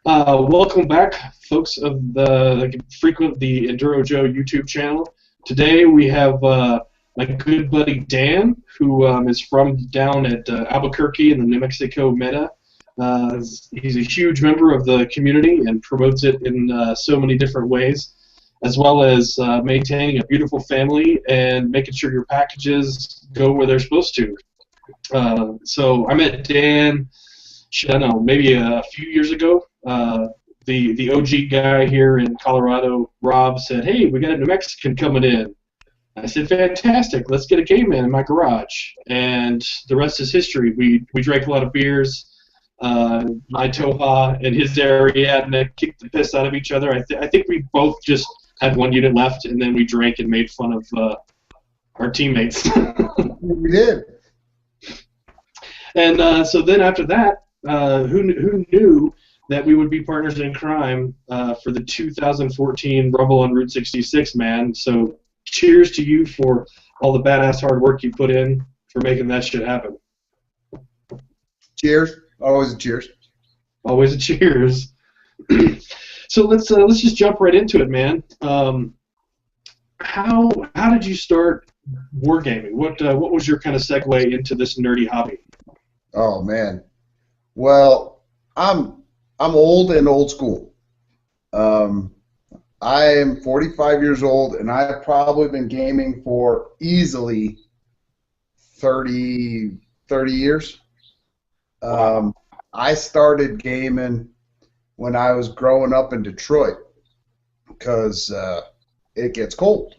Welcome back, folks of the frequent the EnduroJoe YouTube channel. Today we have my good buddy Dan, who is from down at Albuquerque in the New Mexico Meta. He's a huge member of the community and promotes it in so many different ways, as well as maintaining a beautiful family and making sure your packages go where they're supposed to. So I met Dan, I don't know, maybe a few years ago. The OG guy here in Colorado, Rob, said, "Hey, we got a New Mexican coming in." I said, "Fantastic! Let's get a caveman in my garage." And the rest is history. We drank a lot of beers. My Toha and his area, and they kicked the piss out of each other. I think we both just had one unit left, and then we drank and made fun of our teammates. We did. And so then after that, who knew that we would be partners in crime for the 2014 Rumble on Route 66, man. So cheers to you for all the badass hard work you put in for making that shit happen. Cheers. Always a cheers. Always a cheers. So let's just jump right into it, man. How did you start wargaming? What was your kind of segue into this nerdy hobby? Oh man. Well, I'm old and old school. I am 45 years old, and I've probably been gaming for easily 30 years. I started gaming when I was growing up in Detroit because it gets cold.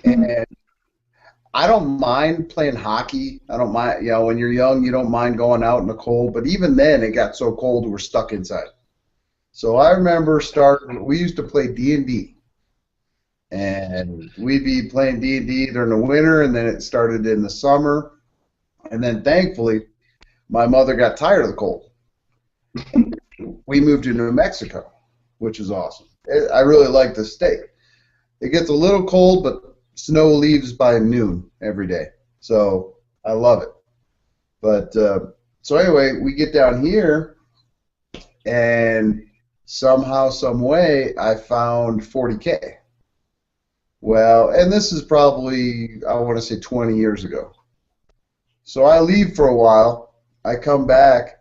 And I don't mind playing hockey. I don't mind, when you're young, you don't mind going out in the cold. But even then, it got so cold, we were stuck inside. So I remember we used to play D&D. And we'd be playing D&D during the winter, and then it started in the summer. And then, thankfully, my mother got tired of the cold. We moved to New Mexico, which is awesome. I really like the state. It gets a little cold, but snow leaves by noon every day, so I love it. But so anyway, we get down here, and somehow, some way, I found 40K. Well, and this is probably, I want to say 20 years ago. So I leave for a while. I come back,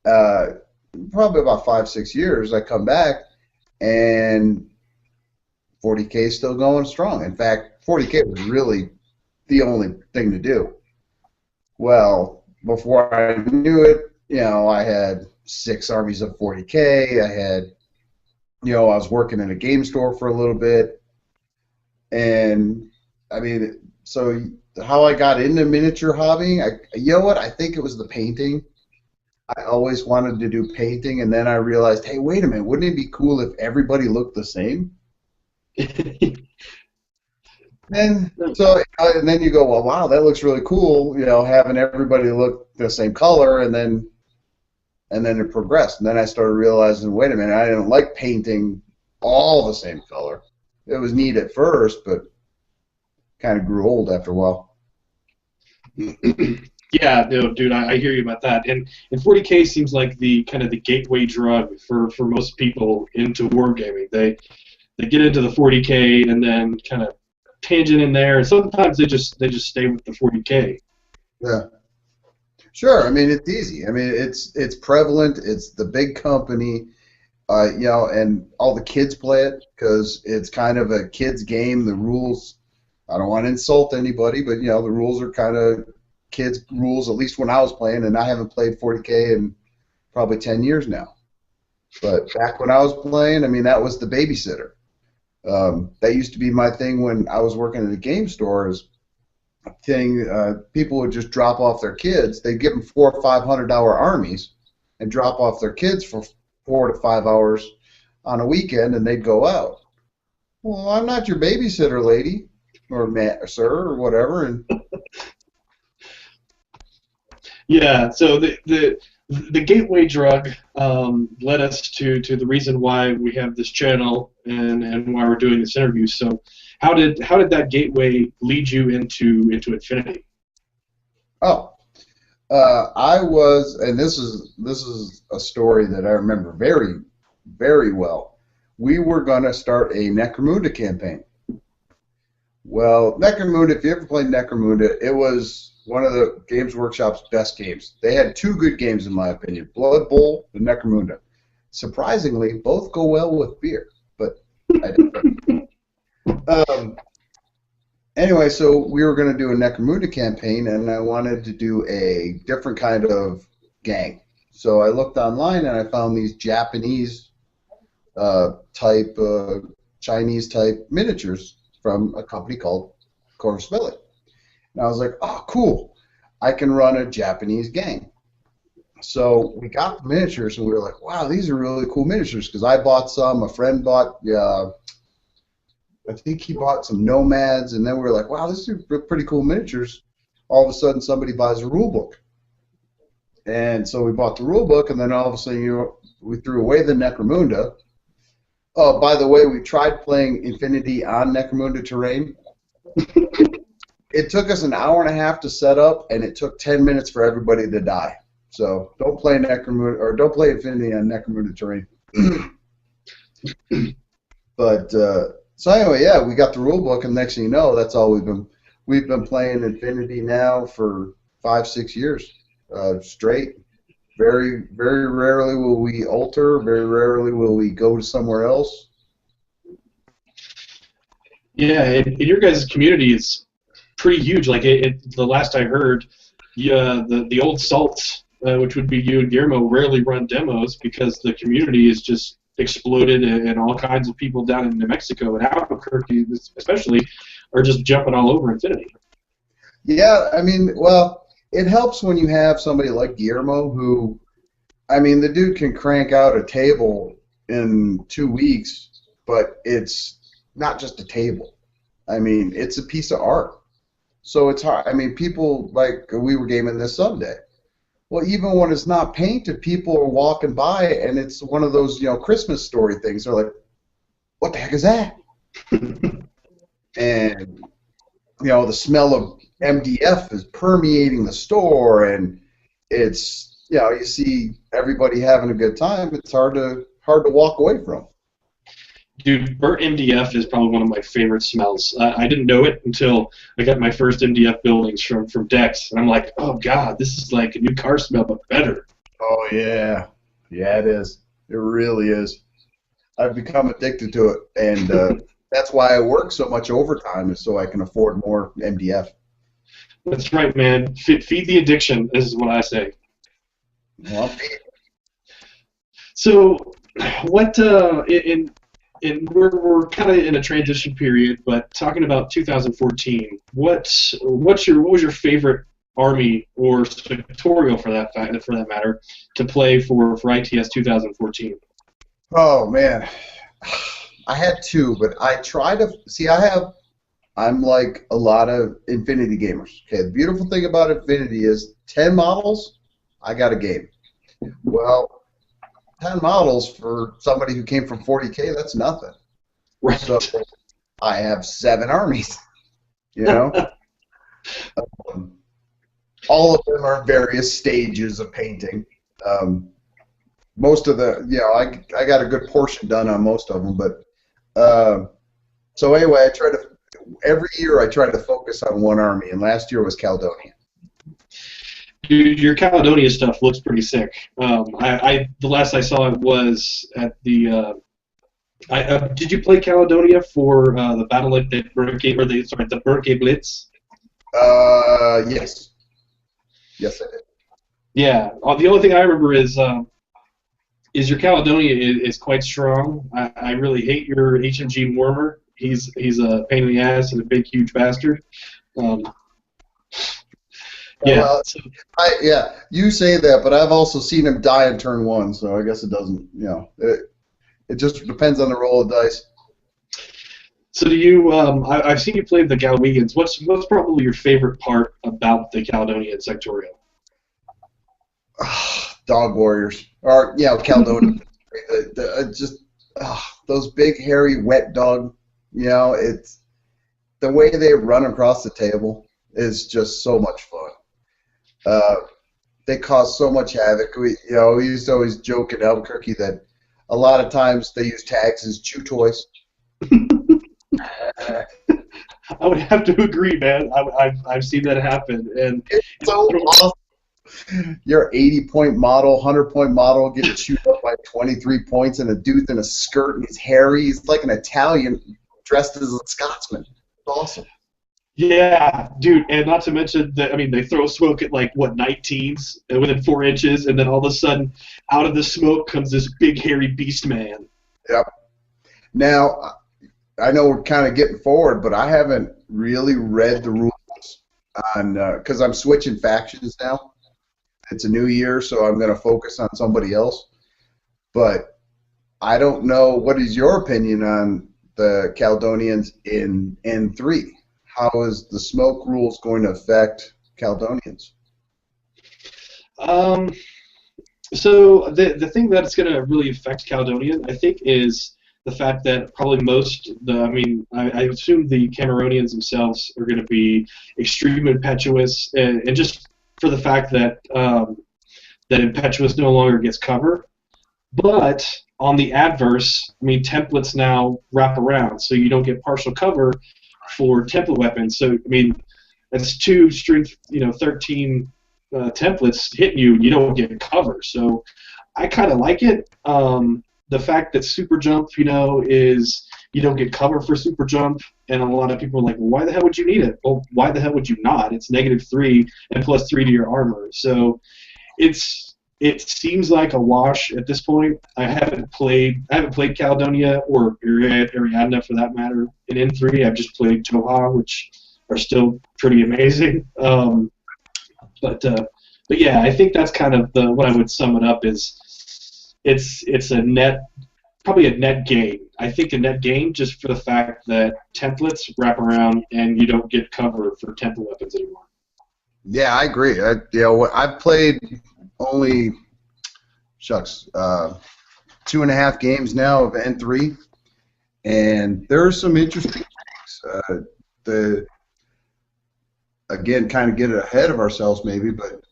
probably about 5-6 years. I come back, and 40K is still going strong. In fact, 40K was really the only thing to do. Well, before I knew it, I had 6 armies of 40K. I had, I was working in a game store for a little bit. And, I mean, so how I got into miniature hobbying, you know what? I think it was the painting. I always wanted to do painting, and then I realized, hey, wait a minute, wouldn't it be cool if everybody looked the same? And then you go, well, wow, that looks really cool, having everybody look the same color, and then it progressed. And then I started realizing, wait a minute, I didn't like painting all the same color. It was neat at first, but kind of grew old after a while. Yeah, no, dude, I hear you about that. And 40K seems like the kind of the gateway drug for most people into wargaming. They get into the 40K and then kind of tangent in there, and sometimes they just stay with the 40K. Yeah, sure. I mean, it's easy. I mean, it's prevalent. It's the big company, and all the kids play it because it's kind of a kids game. The rules, I don't want to insult anybody, but the rules are kind of kids rules. At least when I was playing, and I haven't played 40K in probably 10 years now. But back when I was playing, I mean, that was the babysitter. That used to be my thing when I was working at a game store. People would just drop off their kids. They'd give them $400 or $500 armies and drop off their kids for 4 to 5 hours on a weekend, and they'd go out. Well, I'm not your babysitter, lady, or sir, or whatever. And yeah, so the gateway drug led us to the reason why we have this channel and why we're doing this interview. So how did that gateway lead you into Infinity? Oh, I was, and this is a story that I remember very, very well. We were going to start a Necromunda campaign. Well, Necromunda, if you ever played Necromunda, it was one of the Games Workshop's best games. They had two good games, in my opinion, Blood Bowl and Necromunda. Surprisingly, both go well with beer, but I didn't. Anyway, so we were going to do a Necromunda campaign, and I wanted to do a different kind of gang. So I looked online, and I found these Japanese type, Chinese type miniatures from a company called Coruscant. And I was like, oh, cool. I can run a Japanese gang. So we got the miniatures, and we were like, wow, these are really cool miniatures, because I bought some, a friend bought, I think he bought some Nomads, and then we were like, wow, these are pretty cool miniatures. All of a sudden, somebody buys a rule book. And so we bought the rule book, and then all of a sudden, we threw away the Necromunda. Oh, by the way, we tried playing Infinity on Necromunda terrain. It took us an hour and a half to set up, and it took 10 minutes for everybody to die. So don't play Necromunda, or don't play Infinity on Necromunda terrain. But so anyway, yeah, we got the rule book, and next thing you know, that's all we've been playing Infinity now for 5-6 years straight. Very, very rarely will we alter. Very rarely will we go to somewhere else. Yeah, and your guys' community is pretty huge. Like the last I heard, the old Salts, which would be you and Guillermo, rarely run demos because the community is just exploded, and all kinds of people down in New Mexico and Albuquerque, especially, are just jumping all over Infinity. Yeah, I mean, well, it helps when you have somebody like Guillermo who, I mean, the dude can crank out a table in 2 weeks, but it's not just a table. I mean, it's a piece of art. So it's hard. I mean, people, like, we were gaming this Sunday. Well, even when it's not painted, people are walking by, and it's one of those, Christmas story things. They're like, what the heck is that? And, the smell of MDF is permeating the store, and it's, you see everybody having a good time. It's hard to walk away from. Dude, burnt MDF is probably one of my favorite smells. I didn't know it until I got my first MDF buildings from Dex, and I'm like, oh god, this is like a new car smell, but better. Oh yeah, yeah, it is. It really is. I've become addicted to it, and that's why I work so much overtime, is so I can afford more MDF. That's right, man. Feed the addiction. This is what I say. Well, so, what and we're kind of in a transition period, but talking about 2014, what was your favorite army or sectorial for that matter to play for ITS 2014? Oh man, I had two, but I try to see. I'm like a lot of Infinity gamers. Okay, the beautiful thing about Infinity is 10 models, I got a game. Well, 10 models for somebody who came from 40K, that's nothing. Right. So I have 7 armies, all of them are various stages of painting. Most of the, I got a good portion done on most of them, but so anyway, every year I try to focus on one army, and last year was Caledonia. Dude, your Caledonia stuff looks pretty sick. The last I saw it was at the. Did you play Caledonia for the Battle at the Burke Blitz? Yes. Yes, I did. Yeah. The only thing I remember is your Caledonia is quite strong. I really hate your HMG Mormer. He's a pain in the ass and a big, huge bastard. Yeah. Well, you say that, but I've also seen him die in turn 1, so I guess it doesn't, it just depends on the roll of dice. So do you, I've seen you play the Galwegians. What's probably your favorite part about the Caledonian sectorial? Dog warriors. Or, Caledonia. Those big, hairy, wet dog, it's the way they run across the table is just so much fun. they cause so much havoc. We used to always joke in Albuquerque that a lot of times they use tags as chew toys. I would have to agree, man. I've seen that happen, and It's so awesome. Your 80-point model, 100-point model getting chewed up by 23 points, and a dude in a skirt, and he's hairy. He's like an Italian dressed as a Scotsman. It's awesome. yeah, dude, and not to mention that, I mean, they throw smoke at like what 19s within 4 inches, and then all of a sudden, out of the smoke comes this big hairy beast man. Yep. Now, I know we're kind of getting forward, but I haven't really read the rules on because I'm switching factions now. It's a new year, so I'm going to focus on somebody else. But I don't know. What is your opinion on the Caledonians in N3? How is the smoke rules going to affect Caledonians? So the thing that's going to really affect Caledonian, I think, is the fact that probably I assume the Cameronians themselves are going to be extremely impetuous, and just for the fact that that impetuous no longer gets cover. But on the adverse, I mean, templates now wrap around, so you don't get partial cover for template weapons. So I mean, that's 2 strength, 13 templates hitting you, and you don't get cover. So I kind of like it. The fact that super jump, is you don't get cover for super jump, and a lot of people are like, well, why the hell would you need it? Well, why the hell would you not? It's -3 and +3 to your armor. So it seems like a wash at this point. I haven't played Caledonia or Ariadna for that matter in N3. I've just played Toha, which are still pretty amazing. But yeah, I think that's kind of what I would sum it up is. It's probably a net gain. I think a net gain just for the fact that templates wrap around and you don't get cover for template weapons anymore. Yeah, I agree. I've played only 2.5 games now of N3, and there are some interesting things. Again, kind of get ahead of ourselves maybe, but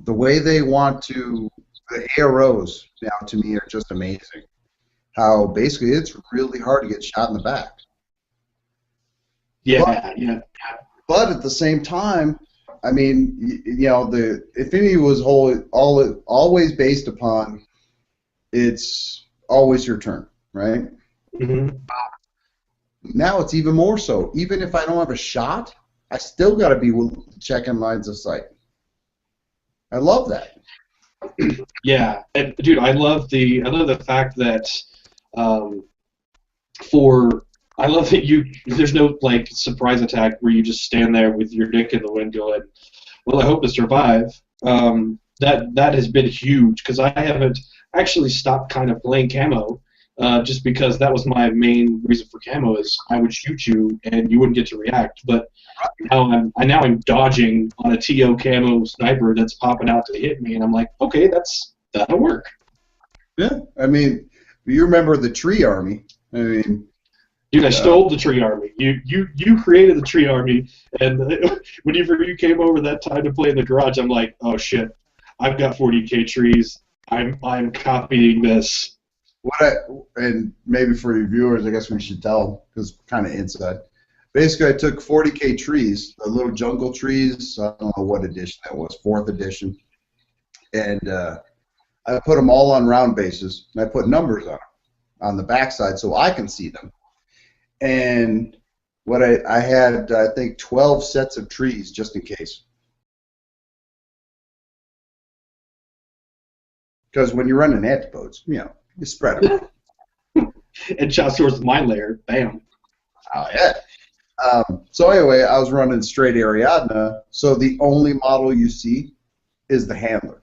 the way they want to, the AROs now to me are just amazing. How basically it's really hard to get shot in the back. Yeah. But at the same time, I mean, the Infinity was always based upon it's always your turn, right? Mm-hmm. Now it's even more so. Even if I don't have a shot, I still got to be checking lines of sight. I love that. Yeah, and dude, I love the fact that there's no like surprise attack where you just stand there with your dick in the wind going, well, I hope to survive. That has been huge because I haven't actually stopped kind of playing camo. Just because that was my main reason for camo is I would shoot you and you wouldn't get to react. But now I'm dodging on a TO camo sniper that's popping out to hit me, and I'm like, okay, that'll work. Yeah, I mean, you remember the tree army? I mean, dude, I stole the tree army. You created the tree army, and whenever you came over that time to play in the garage, I'm like, oh shit, I've got 40k trees. I'm copying this. And maybe for your viewers, I guess we should tell because kind of inside. Basically, I took 40k trees, the little jungle trees. I don't know what edition that was, 4th edition, and I put them all on round bases, and I put numbers on the backside so I can see them. And what I had, I think, 12 sets of trees just in case. Because when you're running antipodes, you spread them. And shot swords with my lair, bam. Oh yeah. So anyway, I was running straight Ariadna, so the only model you see is the handler.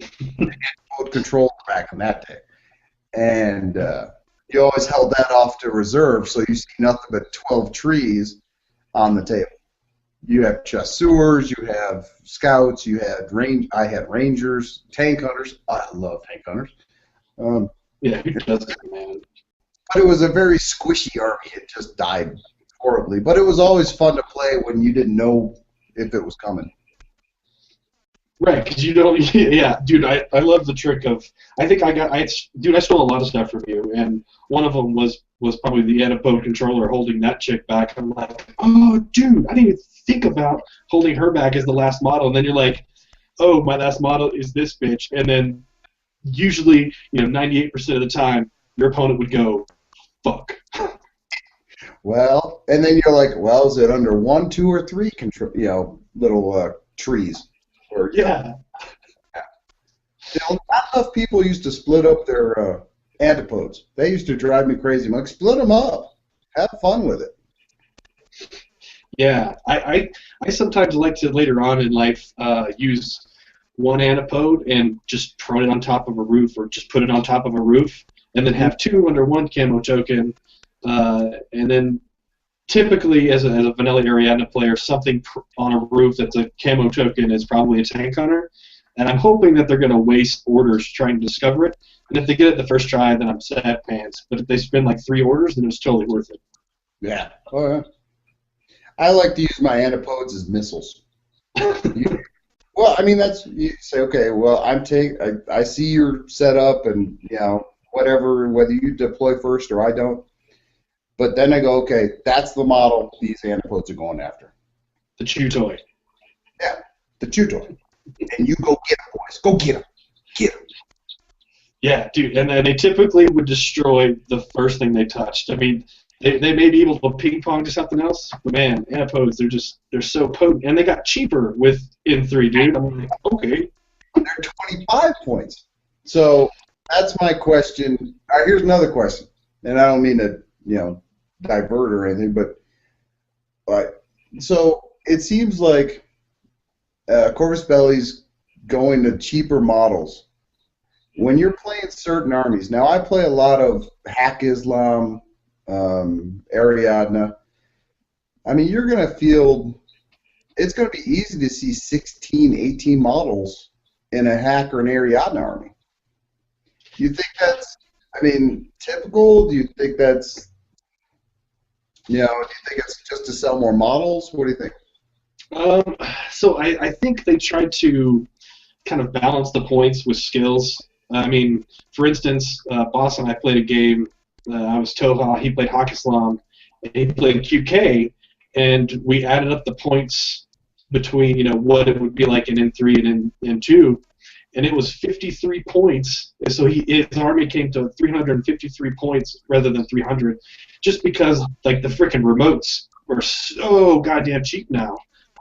Antipode control back in that day, and you always held that off to reserve, so you see nothing but 12 trees on the table. You have chasseurs, you have scouts, you had I had rangers, tank hunters. I love tank hunters. Yeah, who doesn't, man? But it was a very squishy army. It just died horribly. But it was always fun to play when you didn't know if it was coming. Right, because you don't. Yeah, dude, I love the trick of. I think dude, I stole a lot of stuff from you, and one of them was probably the Antipode controller holding that chick back. I'm like, oh, dude, I didn't even think about holding her back as the last model. And then you're like, oh, my last model is this bitch, and then usually, 98% of the time, your opponent would go, fuck. Well, and then you're like, well, is it under 1, 2, or 3 little trees? Or, Yeah. Not enough people used to split up their antipodes. They used to drive me crazy. I'm like, split them up. Have fun with it. Yeah, I sometimes like to later on in life use one antipode and just prone it on top of a roof, or just put it on top of a roof, and then have two under one camo token, and then typically as a vanilla Ariadna player, something on a roof that's a camo token is probably a tank hunter, and I'm hoping that they're going to waste orders trying to discover it, and if they get it the first try, then I'm sad pants, but if they spend like 3 orders, then it's totally worth it. Yeah. Oh, yeah. I like to use my antipodes as missiles. Well, I mean, you say, okay, well, I see your setup and, whatever, whether you deploy first or I don't. But then I go, okay, that's the model these antipodes are going after. The chew toy. Yeah, the chew toy. And you go get them, boys. Go get them. Get them. Yeah, dude, and then they typically would destroy the first thing they touched. I mean, they may be able to ping pong to something else, but man, antipodes, they're so potent, and they got cheaper with N3, dude. I'm like, okay. They're 25 points. So that's my question. All right, here's another question, and I don't mean to, divert or anything, but so it seems like Corvus Belli's going to cheaper models. When you're playing certain armies, now I play a lot of Hack Islam, Ariadna. I mean, you're going to feel it's going to be easy to see 16, 18 models in a Hack or an Ariadna army. Do you think that's, typical? Do you think that's, do you think it's just to sell more models? What do you think? So I think they tried to kind of balance the points with skills. I mean, for instance, Boss and I played a game. I was Toha, he played Hawk Islam, and he played QK, and we added up the points between, what it would be like in N3 and N2, and it was 53 points. And so his army came to 353 points rather than 300, just because, like, the freaking remotes are so goddamn cheap now.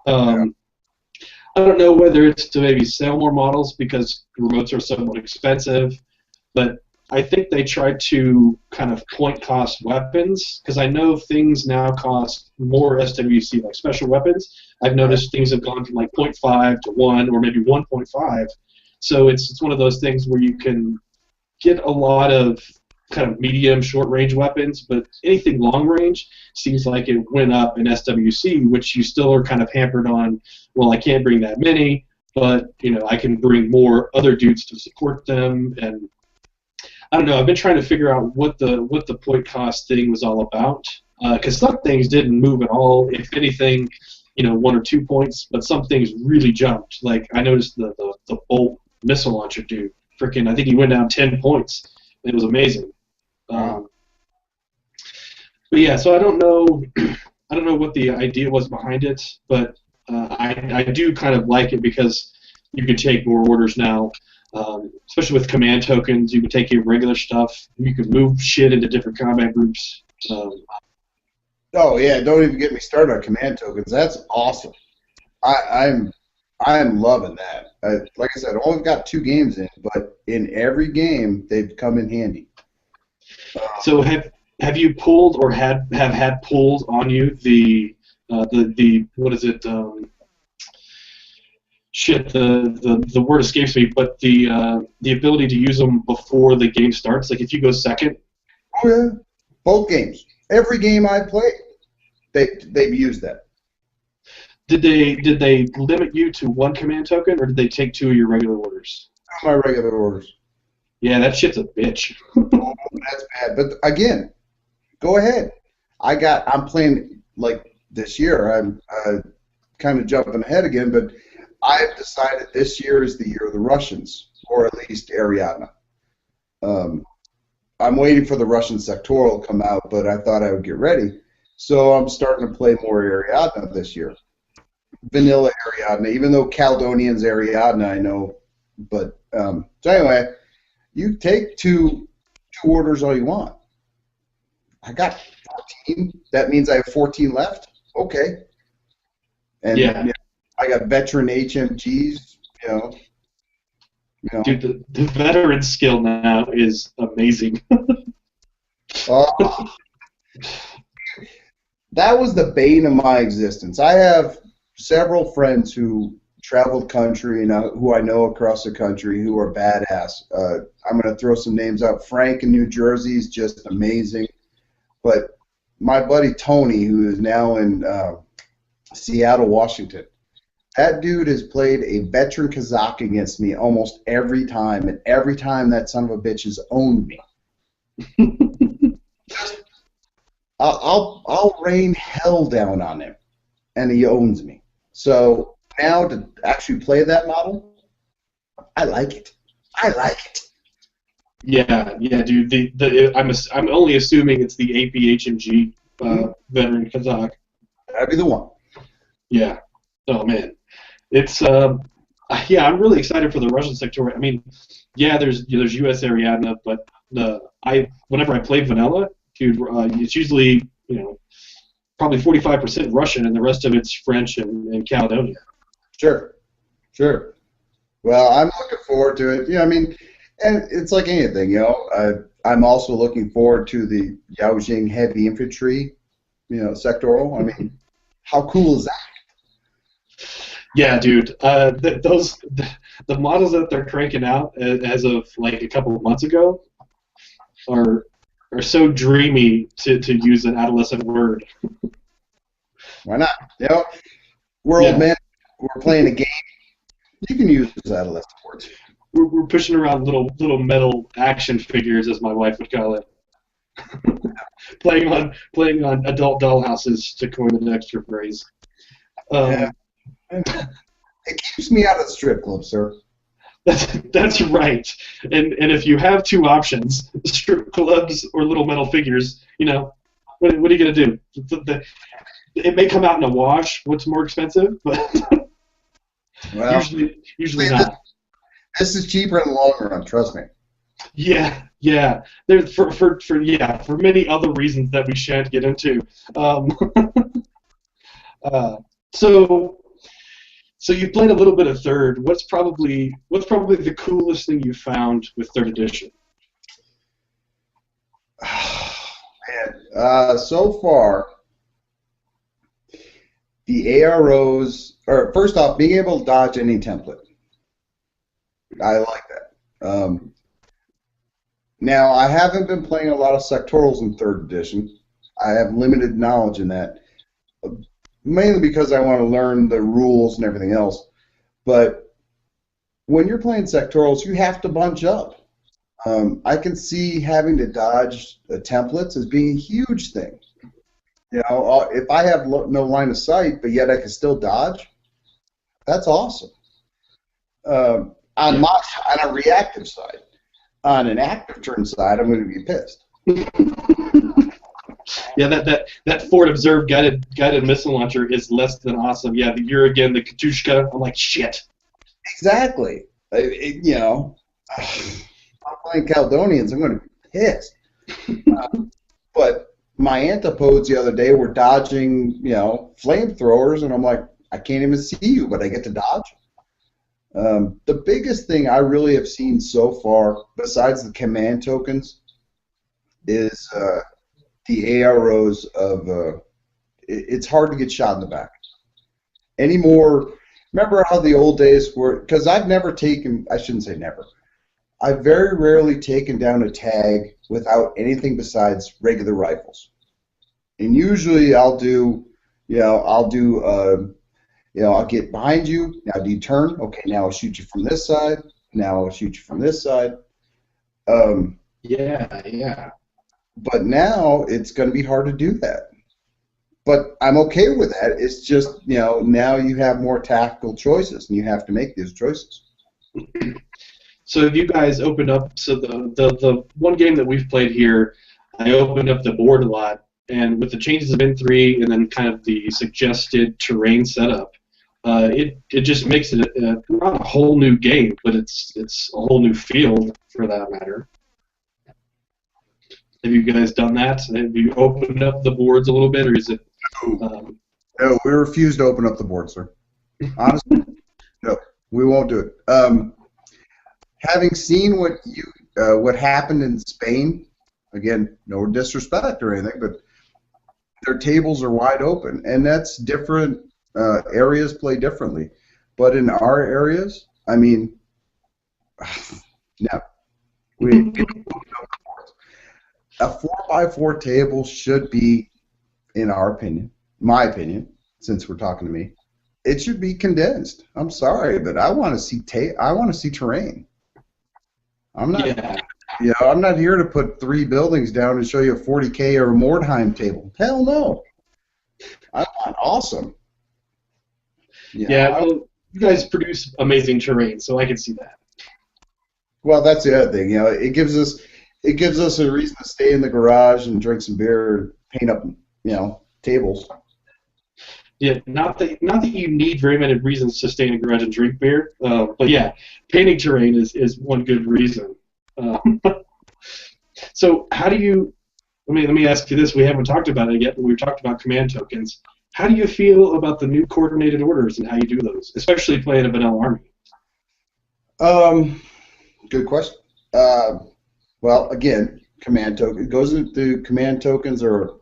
I don't know whether it's to maybe sell more models because remotes are somewhat expensive, but I think they tried to kind of point cost weapons, because I know things now cost more SWC, like special weapons. I've noticed things have gone from like 0.5 to 1 or maybe 1.5. So it's one of those things where you can get a lot of kind of medium, short-range weapons, but anything long-range seems like it went up in SWC, which you still are kind of hampered on, well, I can't bring that many, but, I can bring more other dudes to support them, and I don't know, I've been trying to figure out what the point cost thing was all about, because some things didn't move at all, if anything, 1 or 2 points, but some things really jumped. Like, I noticed the bolt missile launcher dude, freaking, I think he went down 10 points. It was amazing. But yeah, so I don't know what the idea was behind it, but I do kind of like it because you can take more orders now, especially with command tokens. You can take your regular stuff. You can move shit into different combat groups. Oh yeah, don't even get me started on command tokens. That's awesome. I'm loving that. Like I said, I only got 2 games in, but in every game they've come in handy. So have you pulled or have had pulled on you the what is it? The word escapes me, but the ability to use them before the game starts. Like if you go second. Oh yeah, both games. Every game I played, they've used that. Did they limit you to 1 command token, or did they take 2 of your regular orders? My regular orders. Yeah, that shit's a bitch. Oh, that's bad. But again, go ahead. I'm playing like this year. I'm kind of jumping ahead again, but I've decided this year is the year of the Russians, or at least Ariadna. I'm waiting for the Russian sectoral to come out, but I thought I would get ready. So I'm starting to play more Ariadna this year. Vanilla Ariadna, even though Caledonian's Ariadna, I know. But so anyway, you take two orders all you want. I got 14. That means I have 14 left. Okay. And Yeah. I got veteran HMGs. Dude, the veteran skill now is amazing. That was the bane of my existence. I have several friends who travel the country and who I know across the country who are badass. I'm going to throw some names out. Frank in New Jersey is just amazing. But my buddy Tony, who is now in Seattle, Washington, that dude has played a veteran Kazakh against me almost every time, and every time that son of a bitch has owned me. I'll rain hell down on him, and he owns me. So now to actually play that model, I like it. I like it. Yeah, dude. I'm only assuming it's the APHMG veteran Kazakh. That'd be the one. Yeah. Oh man, it's yeah. I'm really excited for the Russian sector. I mean, yeah, there's U.S. Ariadna, but whenever I play vanilla, dude, it's usually probably 45% Russian, and the rest of it's French and Caledonia. Sure. Well, I'm looking forward to it. I mean, and it's like anything, I'm also looking forward to the Yaojing heavy infantry, sectoral. I mean, how cool is that? Yeah, dude. The models that they're cranking out as of like a couple of months ago are so dreamy, to use an adolescent word. Why not? We're old men. We're playing a game. You can use adolescent words. We're pushing around little metal action figures, as my wife would call it. playing on adult dollhouses, to coin an extra phrase. Yeah. It keeps me out of the strip club, sir. That's right. And if you have two options, strip clubs or little metal figures, what are you gonna do? It may come out in a wash. What's more expensive? But well, usually not. This is cheaper in the long run. Trust me. Yeah. There's for many other reasons that we shan't get into. So you played a little bit of third. What's probably the coolest thing you found with third edition? Man, so far, the AROs, or first off, being able to dodge any template. I like that. Now, I haven't been playing a lot of sectorals in third edition. I have limited knowledge in that. Mainly because I want to learn the rules and everything else. But when you're playing sectorals, you have to bunch up. I can see having to dodge templates as being a huge thing. If I have no line of sight, but yet I can still dodge, that's awesome. On a reactive side. On an active turn side, I'm going to be pissed. Yeah, that Ford Observe guided missile launcher is less than awesome. Yeah, you're again the Katushka. I'm like, shit. Exactly. I'm playing Caledonians. I'm going to be pissed. But my antipodes the other day were dodging, flamethrowers, and I'm like, I can't even see you, but I get to dodge. The biggest thing I really have seen so far, besides the command tokens, is the AROs of it's hard to get shot in the back. Anymore, remember how the old days were, because I've never taken, I shouldn't say never, I've very rarely taken down a tag without anything besides regular rifles. And usually I'll get behind you, now do you turn? Okay, now I'll shoot you from this side, now I'll shoot you from this side. Yeah. But now it's going to be hard to do that. But I'm okay with that. It's just, now you have more tactical choices, and you have to make these choices. So have you guys opened up? So the one game that we've played here, I opened up the board a lot, and with the changes of N3 and then kind of the suggested terrain setup, it just makes it not a whole new game, but it's a whole new field for that matter. Have you guys done that? Have you opened up the boards a little bit, or is it? No, we refuse to open up the board, sir. Honestly, no, we won't do it. Having seen what happened in Spain, again, no disrespect or anything, but their tables are wide open, and that's different. Areas play differently, but in our areas, I mean, no, we a 4x4 table should be, in our opinion, my opinion, since we're talking to me, it should be condensed. I'm sorry, but I want to see terrain. I'm not, I'm not here to put 3 buildings down and show you a 40K or a Mordheim table. Hell no. I want awesome. Well, you guys produce amazing terrain, so I can see that. Well, that's the other thing. It gives us a reason to stay in the garage and drink some beer and paint up, tables. Yeah, not that you need very many reasons to stay in a garage and drink beer, but yeah, painting terrain is one good reason. So how do you? Let me ask you this. We haven't talked about it yet, but we've talked about command tokens. How do you feel about the new coordinated orders and how you do those, especially playing a vanilla army? Good question. Well, again, command token. It goes into command tokens or.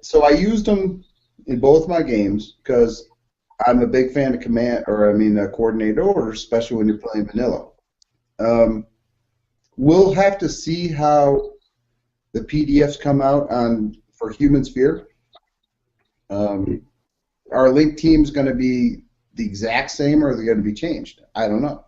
So I used them in both my games because I'm a big fan of coordinated orders, especially when you're playing vanilla. We'll have to see how the PDFs come out for Human Sphere. Our link team's going to be the exact same, or are they going to be changed? I don't know.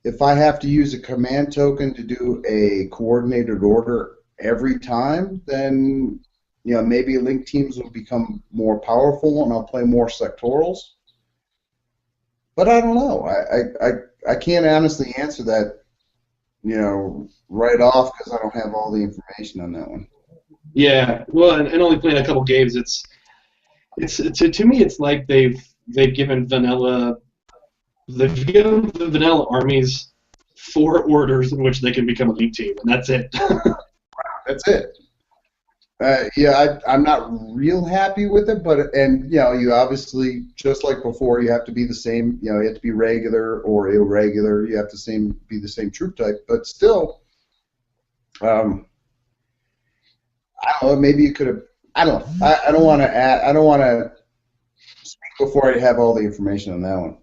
If I have to use a command token to do a coordinated order every time, then maybe link teams will become more powerful and I'll play more sectorals. But I don't know. I can't honestly answer that right off because I don't have all the information on that one. Yeah, well, and only playing a couple games, it's to me it's like they've given the vanilla armies 4 orders in which they can become a league team, and that's it. That's it. I'm not real happy with it, and you obviously, just like before, you have to be the same. You have to be regular or irregular. You have to be the same troop type, but still, I don't know. Maybe you could have. I don't know. I don't want to add. I don't want to speak before I have all the information on that one.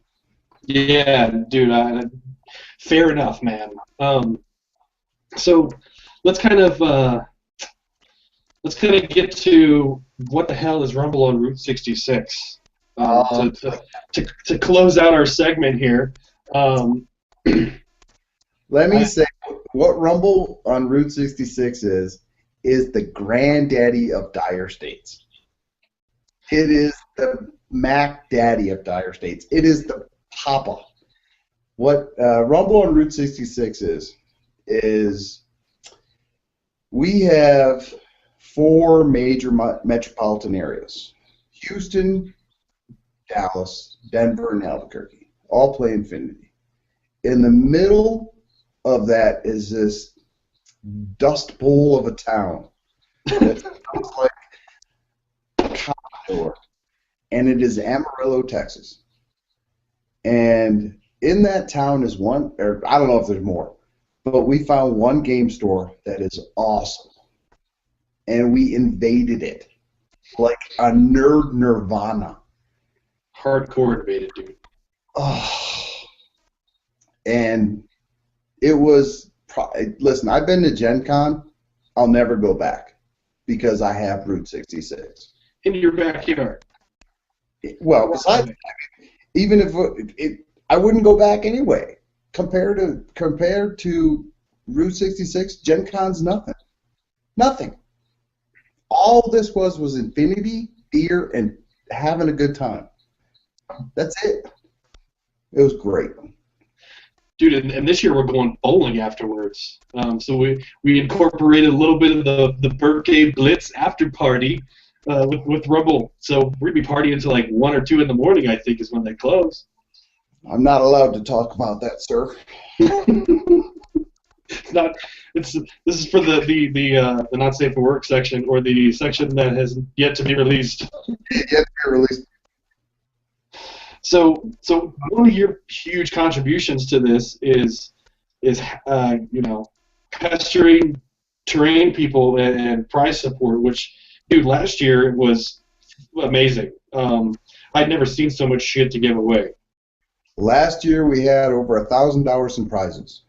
Yeah, dude. Fair enough, man. So let's kind of get to what the hell is Rumble on Route 66 to close out our segment here. Let me say what Rumble on Route 66 is the granddaddy of dire states. It is the Mac Daddy of dire states. It is the Papa. What Rumble on Route 66 is we have 4 major metropolitan areas: Houston, Dallas, Denver, and Albuquerque. All play Infinity. In the middle of that is this dust bowl of a town that sounds like a Commodore, and it is Amarillo, Texas. And in that town is one, or I don't know if there's more, but we found one game store that is awesome. And we invaded it like a nerd nirvana. Hardcore invaded, dude. Oh. And it was, listen, I've been to Gen Con. I'll never go back because I have Route 66. In your backyard. Well, besides, even if I wouldn't go back anyway. Compared to Route 66, Gen Con's nothing. Nothing. All this was infinity, beer, and having a good time. That's it. It was great. Dude, and this year we're going bowling afterwards. So we incorporated a little bit of the birthday blitz after party with Rumble. So we're gonna be partying until like 1 or 2 in the morning. I think is when they close. I'm not allowed to talk about that, sir. It's not. This is for the not safe for work section, or the section that has yet to be released. Yet to be released. So one of your huge contributions to this is pestering terrain people and prize support, which, dude, last year was amazing. I'd never seen so much shit to give away. Last year we had over $1,000 in prizes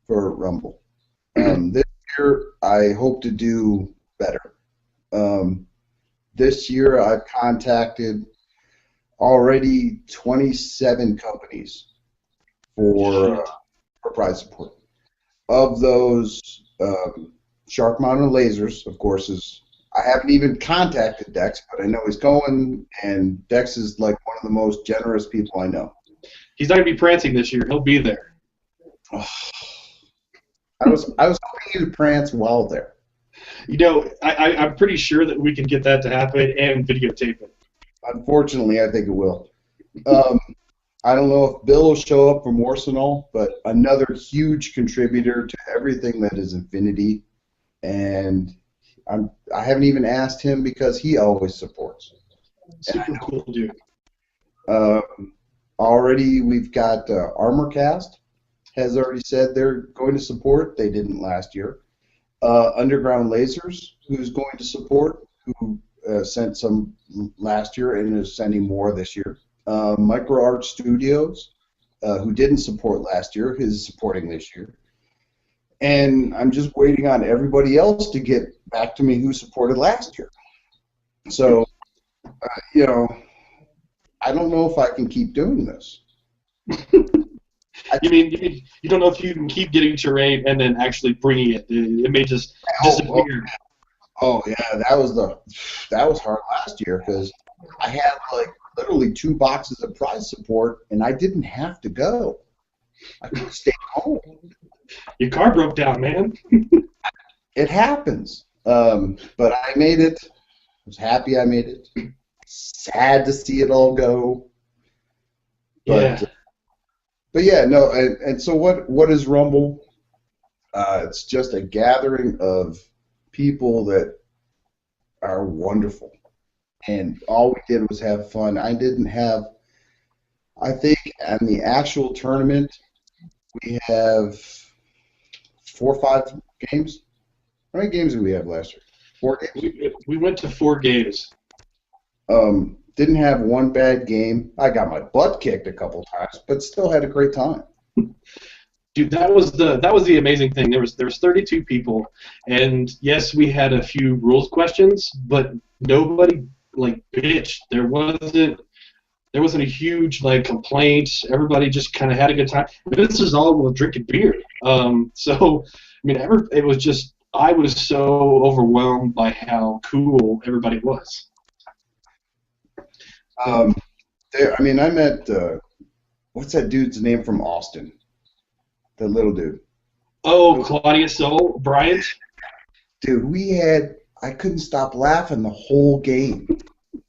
for Rumble. This year I hope to do better. This year I've contacted already 27 companies for prize support. Of those, Shark Mountain Lasers, of course, I haven't even contacted Dex, but I know he's going, and Dex is like one of the most generous people I know. He's not going to be prancing this year. He'll be there. Oh, I was hoping he would prance while there. I'm pretty sure that we can get that to happen and videotape it. Unfortunately, I think it will. I don't know if Bill will show up from Arsenal, but another huge contributor to everything that is Infinity, and I haven't even asked him because he always supports. Super cool, dude. Already we've got ArmorCast has already said they're going to support. They didn't last year. Underground Lasers, who's going to support, who sent some last year and is sending more this year. Micro Art Studios, who didn't support last year, is supporting this year. And I'm just waiting on everybody else to get back to me who supported last year. So, I don't know if I can keep doing this. You mean you don't know if you can keep getting terrain and then actually bringing it? It may just disappear. Oh yeah, that was hard last year because I had like literally 2 boxes of prize support and I didn't have to go. I could stay home. Your car broke down, man. It happens. But I made it. I was happy I made it. Sad to see it all go. But, yeah. But yeah, no. And so what is Rumble? It's just a gathering of people that are wonderful, and all we did was have fun. I think on the actual tournament we have 4 or 5 games. How many games did we have last year? 4 games. We went to 4 games. Didn't have one bad game. I got my butt kicked a couple times, but still had a great time. Dude, that was the amazing thing. There was 32 people, and yes, we had a few rules questions, but nobody bitched. There wasn't a huge complaint. Everybody just kind of had a good time. This is all while drinking beer. So I mean, it was just, I was so overwhelmed by how cool everybody was. I met what's that dude's name from Austin? The little dude. Oh, Claudius Bryant? Dude, I couldn't stop laughing the whole game.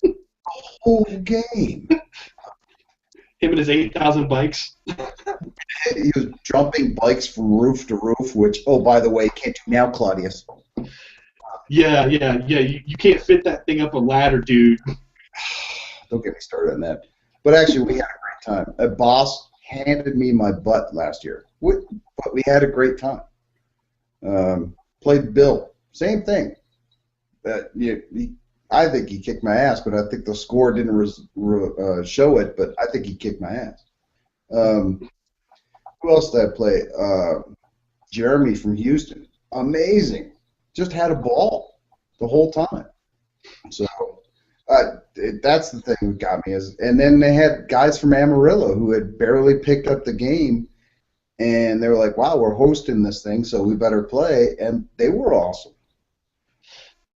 The whole game. Him and his 8,000 bikes. He was jumping bikes from roof to roof, which, oh, by the way, can't do now, Claudius. Yeah. You can't fit that thing up a ladder, dude. Don't get me started on that. But actually, we had a great time. A boss handed me my butt last year. But we had a great time. Played Bill. Same thing. I think he kicked my ass, but I think the score didn't show it, but I think he kicked my ass. Who else did I play? Jeremy from Houston. Amazing. Just had a ball the whole time. So that's the thing that got me. And then they had guys from Amarillo who had barely picked up the game, and they were like, wow, we're hosting this thing, so we better play, and they were awesome.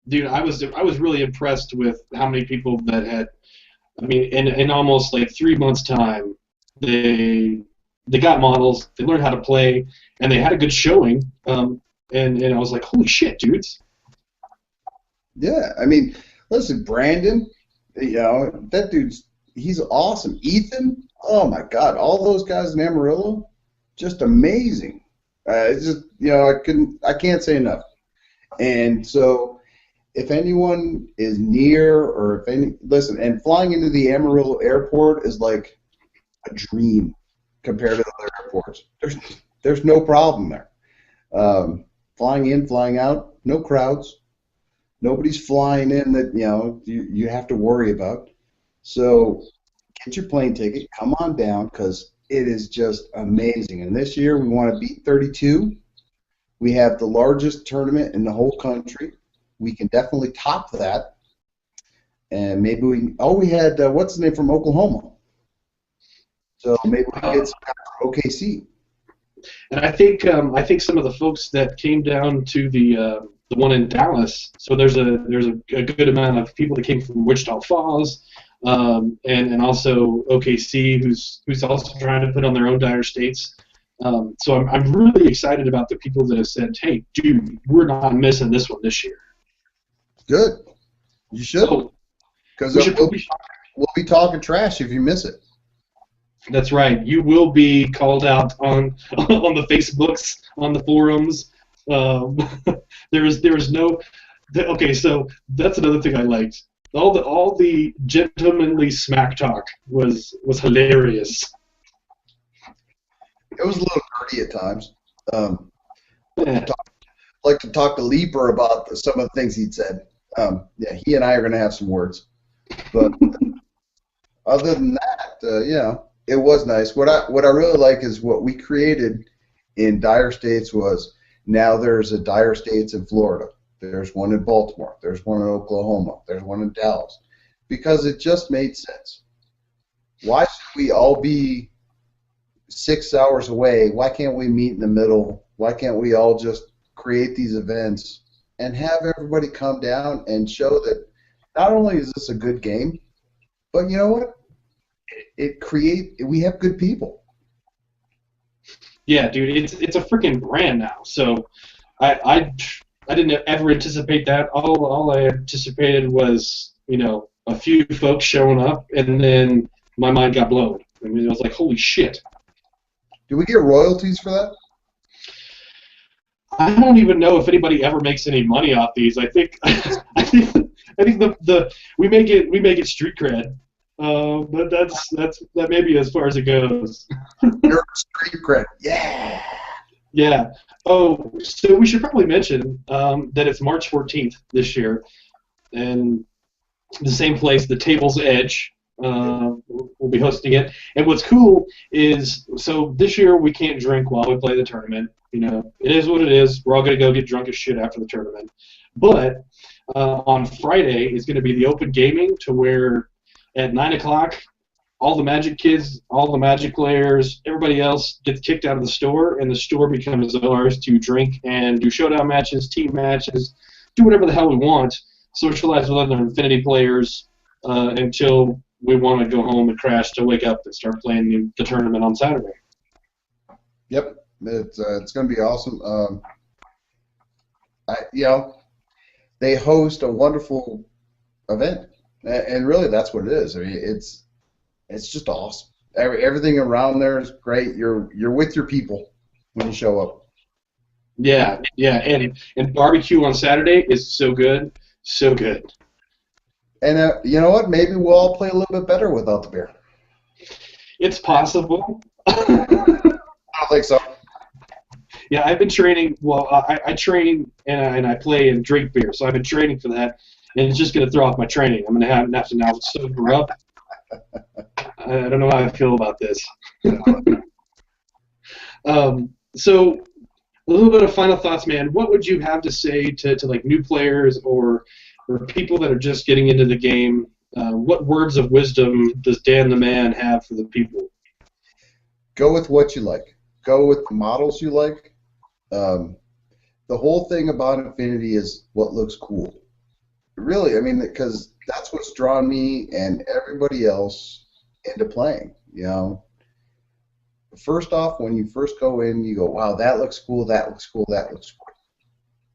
dude, I was really impressed with how many people that had. I mean, in almost like 3 months' time, they they got models, they learned how to play, and they had a good showing. And I was like, holy shit, dudes! Yeah, I mean, listen, Brandon, that he's awesome. Ethan, oh my God, all those guys in Amarillo, just amazing. It's just, I can't say enough. And so, if anyone is near, or listen, and flying into the Amarillo airport is like a dream compared to other airports. There's no problem there. Flying in, flying out, no crowds. Nobody's flying in that you have to worry about. So get your plane ticket, come on down, because it is just amazing. And this year we want to beat 32. We have the largest tournament in the whole country. We can definitely top that. And maybe we had what's his name from Oklahoma. So maybe we can get some guys from OKC. And I think some of the folks that came down to the one in Dallas. So there's a good amount of people that came from Wichita Falls, and also OKC, who's also trying to put on their own dire states. So I'm really excited about the people that have said, hey, dude, we're not missing this one this year. Good. You should. Because we'll be talking trash if you miss it. That's right. You will be called out on the Facebooks, on the forums. There is no. Okay, so that's another thing I liked. All the gentlemanly smack talk was hilarious. It was a little dirty at times. Like to talk to Leaper about some of the things he'd said. Yeah, he and I are going to have some words. But other than that, it was nice. What I really like is what we created in Dire States was now there's a Dire States in Florida. There's one in Baltimore. There's one in Oklahoma. There's one in Dallas. Because it just made sense. Why should we all be 6 hours away? Why can't we meet in the middle? Why can't we all just create these events and have everybody come down and show that not only is this a good game, but you know what? We have good people. Yeah, dude, it's a freaking brand now. So I didn't ever anticipate that. All I anticipated was a few folks showing up, and then my mind got blown. I mean, I was like, holy shit. Do we get royalties for that? I don't even know if anybody ever makes any money off these. I think we may get street cred. But that may be as far as it goes. Your street cred, yeah. Yeah. Oh, so we should probably mention that it's March 14th this year, and the same place, the Table's Edge, will be hosting it. And what's cool is, so this year we can't drink while we play the tournament. It is what it is. We're all gonna go get drunk as shit after the tournament. But on Friday is going to be the open gaming, to where at 9 o'clock, all the Magic kids, all the Magic players, everybody else gets kicked out of the store, and the store becomes ours to drink and do showdown matches, team matches, do whatever the hell we want, socialize with other Infinity players until we want to go home and crash to wake up and start playing the tournament on Saturday. Yep, it's going to be awesome. They host a wonderful event. And really, that's what it is. I mean, it's just awesome. Everything around there is great. You're with your people when you show up. Yeah, and barbecue on Saturday is so good, so good. And you know what? Maybe we'll all play a little bit better without the beer. It's possible. I don't think so. Yeah, I've been training. Well, I train and I play and drink beer, so I've been training for that. And it's just going to throw off my training. I'm going to have to now sober up. I don't know how I feel about this. So, a little bit of final thoughts, man. What would you have to say to like new players or people that are just getting into the game? What words of wisdom does Dan the Man have for the people? Go with what you like. Go with the models you like. The whole thing about Infinity is what looks cool. really, I mean, because that's what's drawn me and everybody else into playing. You know, first off, when you first go in, you go, wow, that looks cool, that looks cool, that looks cool.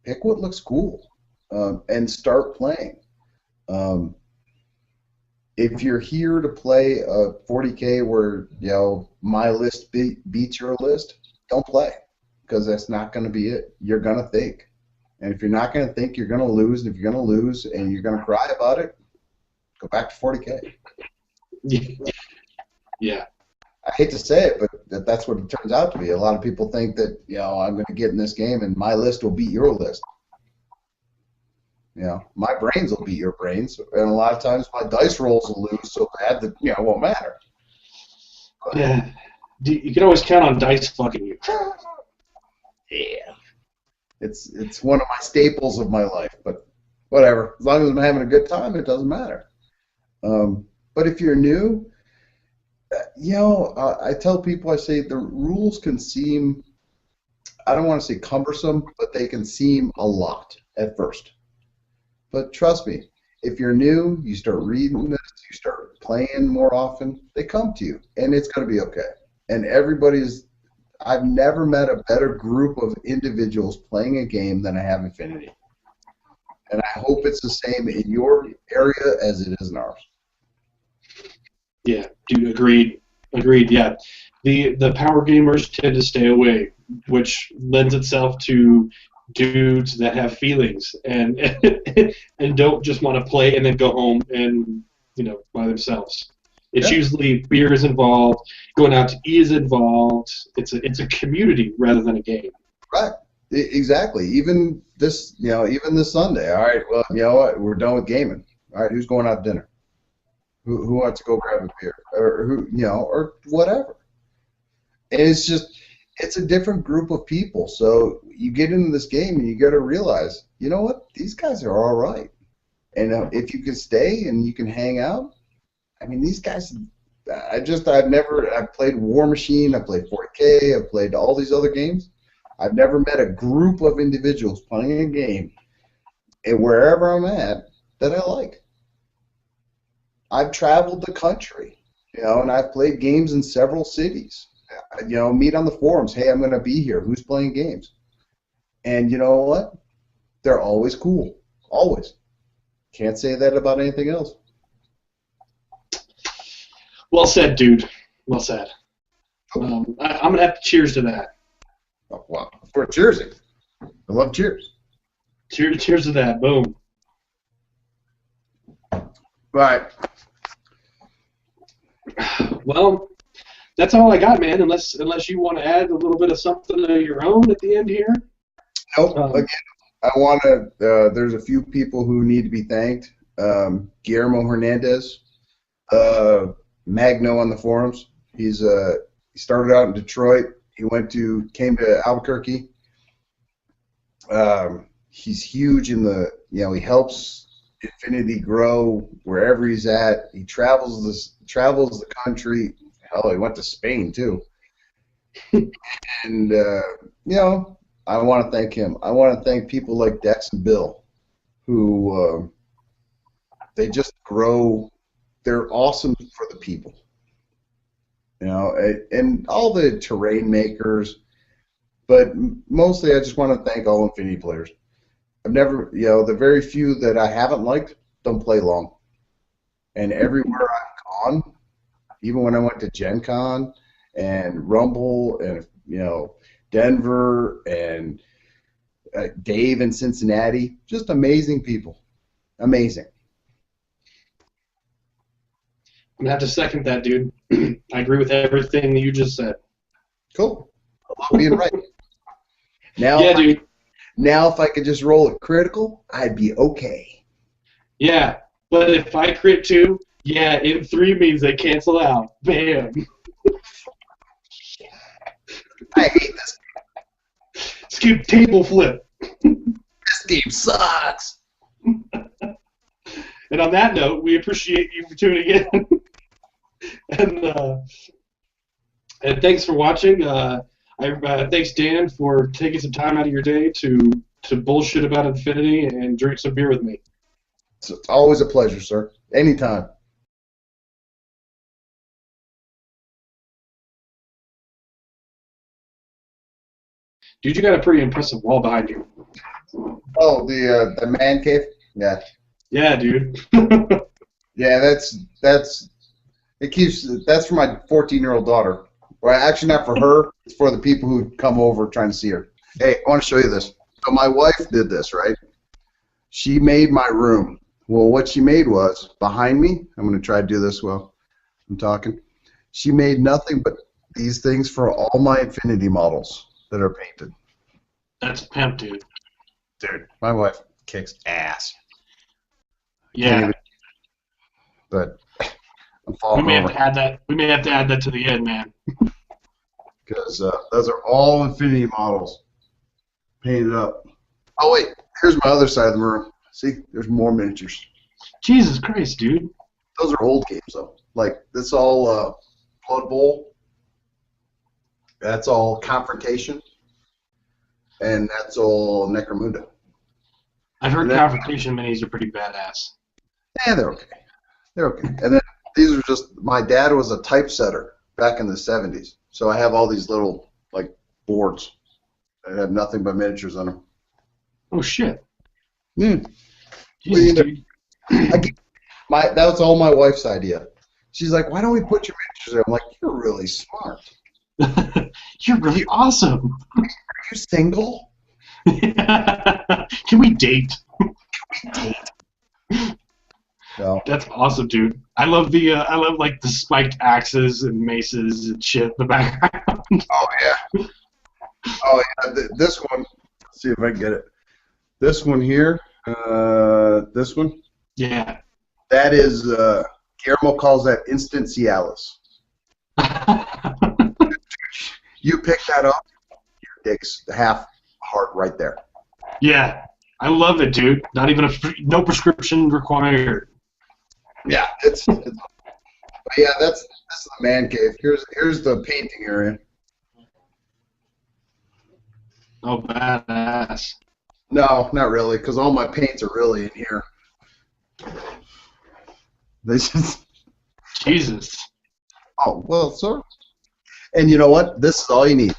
Pick what looks cool, and start playing. Um, if you're here to play a 40K where, you know, my list beats your list, don't play, because that's not going to be it. You're going to think. And if you're not going to think, you're going to lose. And if you're going to lose and you're going to cry about it, go back to 40K. Yeah. I hate to say it, but that's what it turns out to be. A lot of people think that, you know, I'm going to get in this game and my list will beat your list. You know, my brains will beat your brains, and a lot of times my dice rolls will lose so bad that, you know, it won't matter. But, Yeah. You can always count on dice fucking you. yeah. It's one of my staples of my life, but whatever. As long as I'm having a good time, it doesn't matter. But if you're new, you know, I tell people, I say the rules can seem, I don't want to say cumbersome, but they can seem a lot at first. But trust me, if you're new, you start reading this, you start playing more often, they come to you, and it's going to be okay. And I've never met a better group of individuals playing a game than I have Infinity. And I hope it's the same in your area as it is in ours. Yeah, dude, agreed. Yeah. The power gamers tend to stay away, which lends itself to dudes that have feelings and and don't just want to play and then go home and, you know, by themselves. It's usually beer is involved, going out to eat is involved. It's a community rather than a game. Right. Exactly. Even this Sunday. All right. Well, you know what? We're done with gaming. All right. Who's going out to dinner? Who wants to go grab a beer, or who, you know, or whatever. And it's a different group of people. So you get into this game and you got to realize, you know what? These guys are all right. And if you can stay and you can hang out, I mean, these guys. I've played War Machine. I've played 40K. I've played all these other games. I've never met a group of individuals playing a game, and wherever I'm at, that I like. I've traveled the country, you know, and I've played games in several cities. You know, meet on the forums. Hey, I'm going to be here. Who's playing games? And you know what? They're always cool. Always. Can't say that about anything else. Well said, dude. Well said. I'm going to have to cheers to that. Oh, wow. For cheersing. I love cheers. Cheers to that. Boom. Right. Well, that's all I got, man. Unless you want to add a little bit of something of your own at the end here. Nope. Again, I want to. There's a few people who need to be thanked. Guillermo Hernandez, Magno on the forums. He started out in Detroit. He came to Albuquerque. He's huge in the. You know, he helps Infinity grow wherever he's at. He travels the country. Hell, he went to Spain too. And you know, I want to thank him. I want to thank people like Dex and Bill, who they just grow. They're awesome for the people. You know, and all the terrain makers. But mostly, I just want to thank all Infinity players. I've never, you know, the very few that I haven't liked don't play long. And everywhere I've gone, even when I went to Gen Con and Rumble and, you know, Denver and Dave in Cincinnati, just amazing people. Amazing. I'm going to have to second that, dude. I agree with everything that you just said. Cool. I love being right. Now, yeah, dude. Now, if I could just roll a critical, I'd be okay. Yeah, but if I crit 2, yeah, in 3 means they cancel out. Bam. I hate this game. Skip table flip. This game sucks. And on that note, we appreciate you for tuning in. And thanks for watching. Thanks, Dan, for taking some time out of your day to bullshit about Infinity and drink some beer with me. It's always a pleasure, sir. Anytime. Dude, you got a pretty impressive wall behind you. Oh, the man cave. Yeah. Yeah, dude. Yeah, that's it keeps that's for my 14-year-old daughter. Well, actually not for her. It's for the people who come over trying to see her. Hey, I want to show you this. So my wife did this, right? She made my room. Well, what she made was behind me. I'm going to try to do this while I'm talking. She made nothing but these things for all my Infinity models that are painted. That's a pimp, dude. Dude, my wife kicks ass. Yeah. But I'm We falling may have over to add that. We may have to add that to the end, man. because those are all Infinity models painted up. Oh wait, here's my other side of the room. See, there's more miniatures. Jesus Christ, dude. Those are old games though. Like this all Blood Bowl. That's all Confrontation, and that's all Necromunda. I've heard then- Confrontation minis are pretty badass. Yeah, they're okay. They're okay. And then these are just my dad was a typesetter back in the 70s, so I have all these little like boards that have nothing but miniatures on them. Oh shit. Mm. Jesus, dude. That was all my wife's idea. She's like, "Why don't we put your miniatures there?" I'm like, "You're really smart. You're really awesome. Are you single? Can we date? No. That's awesome, dude. I love like the spiked axes and maces and shit in the background. Oh yeah. Oh yeah. This one. Let's see if I can get it. This one here. This one. Yeah. That is. Guillermo calls that Instancialis. You pick that up, your dick's half heart right there. Yeah. I love it, dude. Not even no prescription required. Yeah, it's but yeah, this is the man cave. Here's the painting area. Oh, badass. No, not really, because all my paints are really in here. They just Jesus. oh well, sir. And you know what? This is all you need.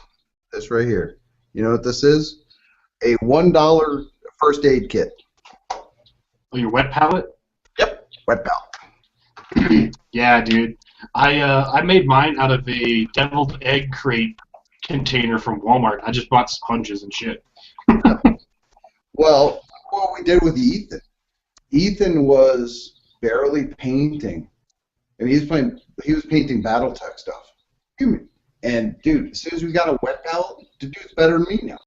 This right here. You know what this is? A $1 first aid kit. Oh, your wet palette? Yep, wet palette. Yeah, dude. I made mine out of a deviled egg crate container from Walmart. I just bought sponges and shit. Well, what we did with Ethan. Ethan was barely painting, and he was painting BattleTech stuff. And dude, as soon as we got a wet palette, the dude's better than me now.